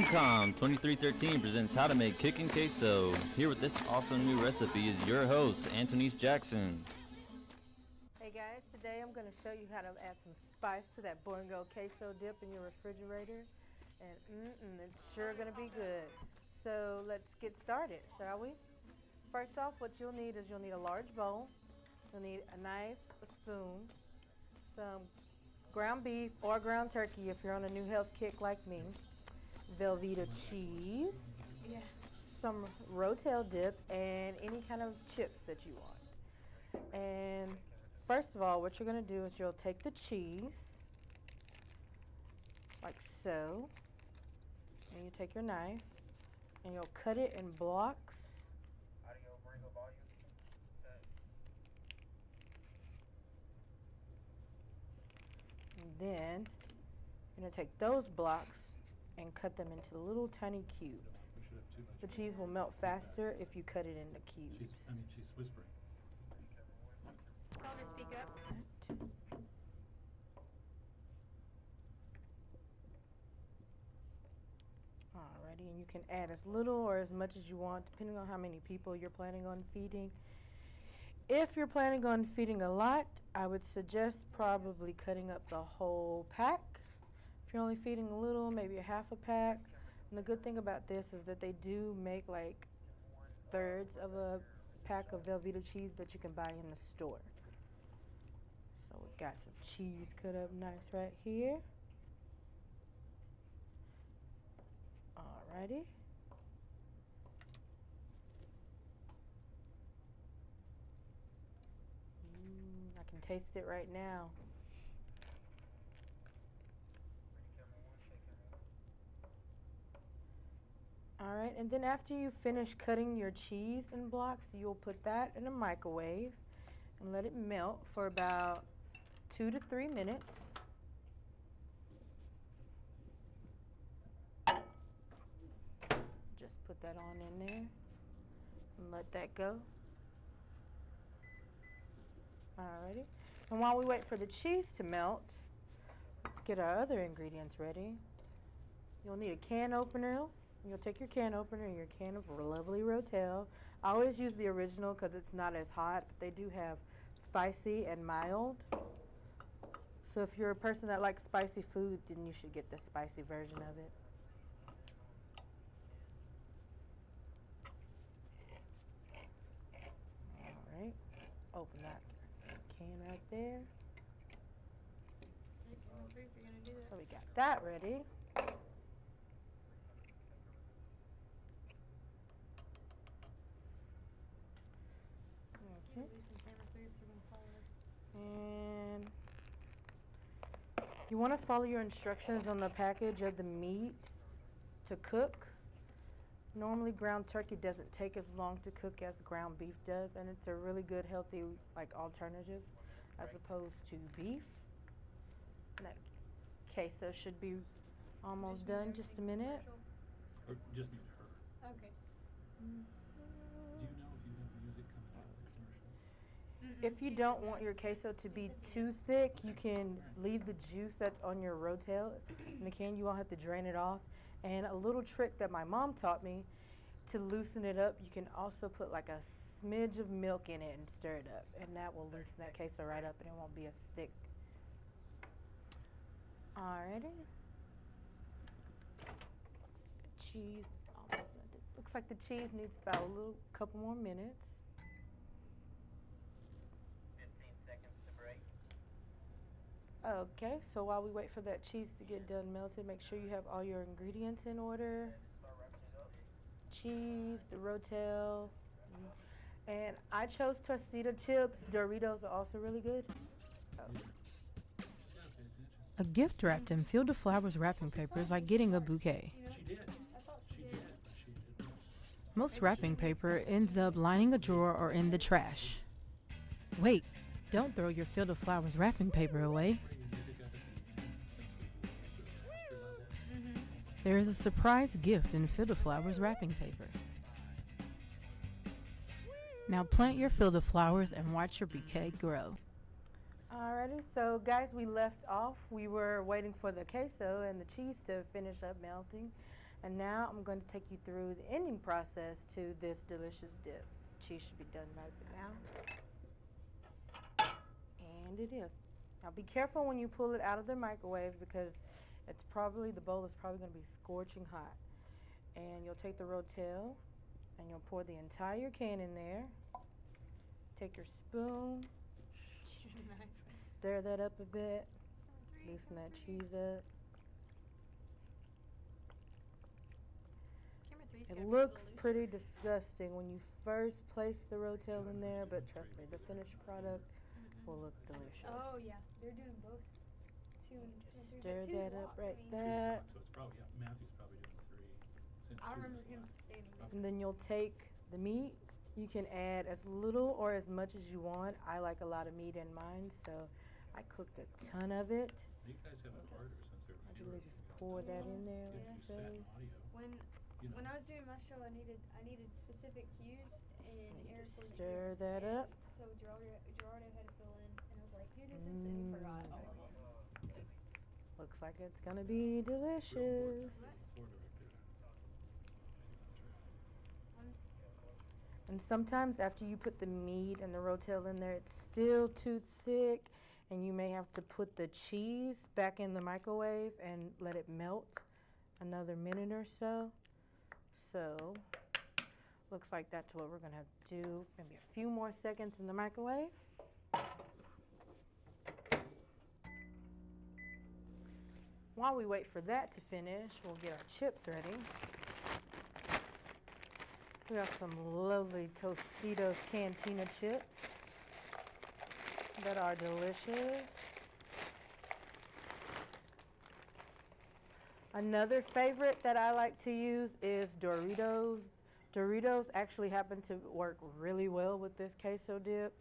MCOM 2313 presents How to Make Kickin Queso. Here with this awesome new recipe is your host, Antwanise Jackson. Hey guys, today I'm going to show you how to add some spice to that Boingo queso dip in your refrigerator. And it's sure going to be good. So let's get started, shall we? First off, what you'll need is you'll need a large bowl. You'll need a knife, a spoon, some ground beef or ground turkey if you're on a new health kick like me, Velveeta cheese, some Rotel dip, and any kind of chips that you want. And first of all, what you're going to do is you'll take the cheese, like so, and you take your knife, and you'll cut it in blocks. And then you're going to take those blocks and cut them into little tiny cubes. The cheese will melt faster if you cut it into cubes. She's whispering. Tell her to speak up. Alrighty, and you can add as little or as much as you want depending on how many people you're planning on feeding. If you're planning on feeding a lot, I would suggest probably cutting up the whole pack. If you're only feeding a little, maybe a half a pack. And the good thing about this is that they do make like thirds of a pack of Velveeta cheese that you can buy in the store. So we got some cheese cut up nice right here. Alrighty. I can taste it right now. Alright, and then after you finish cutting your cheese in blocks, you'll put that in a microwave and let it melt for about 2 to 3 minutes. Just put that on in there and let that go. Alrighty, and while we wait for the cheese to melt, let's get our other ingredients ready. You'll need a can opener. You'll take your can opener and your can of lovely Rotel. I always use the original because it's not as hot, but they do have spicy and mild. So if you're a person that likes spicy food, then you should get the spicy version of it. All right, open that can right there. So we got that ready. And you want to follow your instructions on the package of the meat to cook. Normally ground turkey doesn't take as long to cook as ground beef does, and it's a really good healthy alternative as opposed to beef. And that queso should be almost done. Just a minute. Or just need her. Okay. Do you know if you have music coming out of the commercial? If you don't want your queso to be too thick, you can leave the juice that's on your Rotel in the can. You won't have to drain it off. And a little trick that my mom taught me to loosen it up, you can also put like a smidge of milk in it and stir it up. And that will loosen that queso right up and it won't be as thick. Alrighty. Cheese is almost melted. Looks like the cheese needs about a couple more minutes. 15 seconds to break. Okay, so while we wait for that cheese to get done melted, make sure you have all your ingredients in order. Cheese, the Rotel, and I chose Tostita chips. Doritos are also really good. Oh. A gift wrapped in Field of Flowers wrapping paper is like getting a bouquet. She did. Most wrapping paper ends up lining a drawer or in the trash. Wait, don't throw your Field of Flowers wrapping paper away. There is a surprise gift in Field of Flowers wrapping paper. Now plant your field of flowers and watch your bouquet grow. Alrighty, so guys, we left off. We were waiting for the queso and the cheese to finish up melting. And now I'm going to take you through the ending process to this delicious dip. Cheese should be done right now. And it is. Now be careful when you pull it out of the microwave because the bowl is probably going to be scorching hot. And you'll take the Rotel and you'll pour the entire can in there. Take your spoon, stir that up a bit, loosen that cheese up. It looks pretty disgusting when you first place the Rotel in there, but trust me, the finished product will look delicious. Oh yeah, they're doing both. Just stir that up right there. So it's probably, yeah, Matthew's probably doing 3. Since I 2 remember was him last. stating that. And then you'll take the meat. You can add as little or as much as you want. I like a lot of meat in mine, so I cooked a ton of it. You guys have it harder since there I were fewer. usually just pour that in there If like you so. set audio, When you know. when I was doing my show, I needed specific cues, and And you Eric just wasn't stir here. that And up. So Gerardo had to fill in, and I was like, "Do this," and he forgot all of them. Looks like it's gonna be delicious. Floor director. And sometimes after you put the meat and the Rotel in there, it's still too thick, and you may have to put the cheese back in the microwave and let it melt another minute or so. So, looks like that's what we're gonna do. Maybe a few more seconds in the microwave. While we wait for that to finish, we'll get our chips ready. We got some lovely Tostitos Cantina chips that are delicious. Another favorite that I like to use is Doritos. Doritos actually happen to work really well with this queso dip,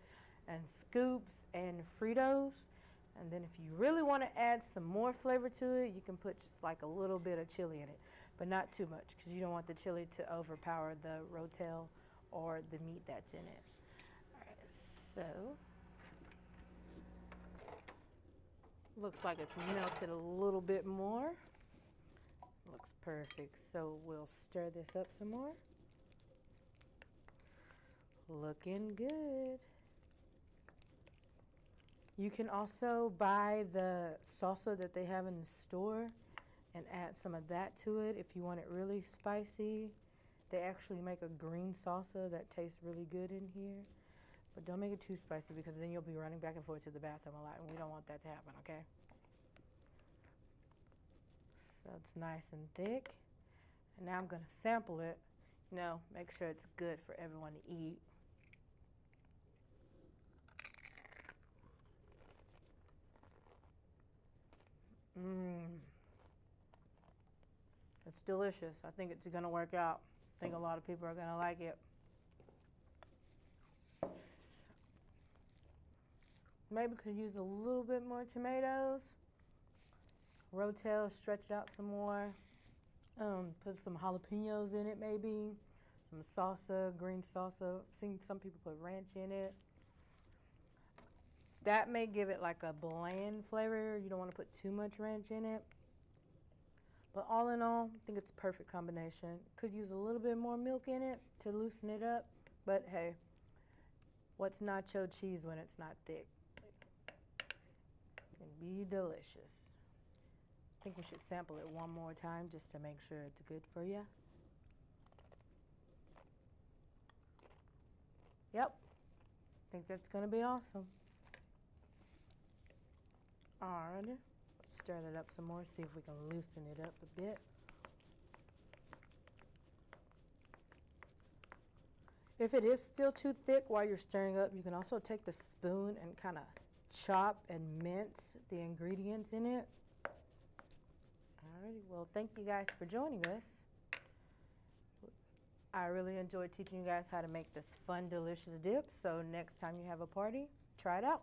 and Scoops and Fritos. And then if you really want to add some more flavor to it, you can put just like a little bit of chili in it, but not too much because you don't want the chili to overpower the Rotel or the meat that's in it. All right, so looks like it's melted a little bit more. Looks perfect. So we'll stir this up some more. Looking good. You can also buy the salsa that they have in the store and add some of that to it if you want it really spicy. They actually make a green salsa that tastes really good in here. But don't make it too spicy because then you'll be running back and forth to the bathroom a lot, and we don't want that to happen, okay? So it's nice and thick. And now I'm gonna sample it. Make sure it's good for everyone to eat. It's delicious. I think it's gonna work out. I think a lot of people are gonna like it. Maybe could use a little bit more tomatoes. Rotel, stretch it out some more. Put some jalapenos in it maybe. Some salsa, green salsa. I've seen some people put ranch in it. That may give it like a bland flavor. You don't want to put too much ranch in it. But all in all, I think it's a perfect combination. Could use a little bit more milk in it to loosen it up. But hey, what's nacho cheese when it's not thick? It'd be delicious. I think we should sample it one more time just to make sure it's good for you. Yep, I think that's gonna be awesome. Alrighty, let's stir that up some more, see if we can loosen it up a bit. If it is still too thick while you're stirring up, you can also take the spoon and kind of chop and mince the ingredients in it. Alrighty, well, thank you guys for joining us. I really enjoyed teaching you guys how to make this fun, delicious dip. So next time you have a party, try it out.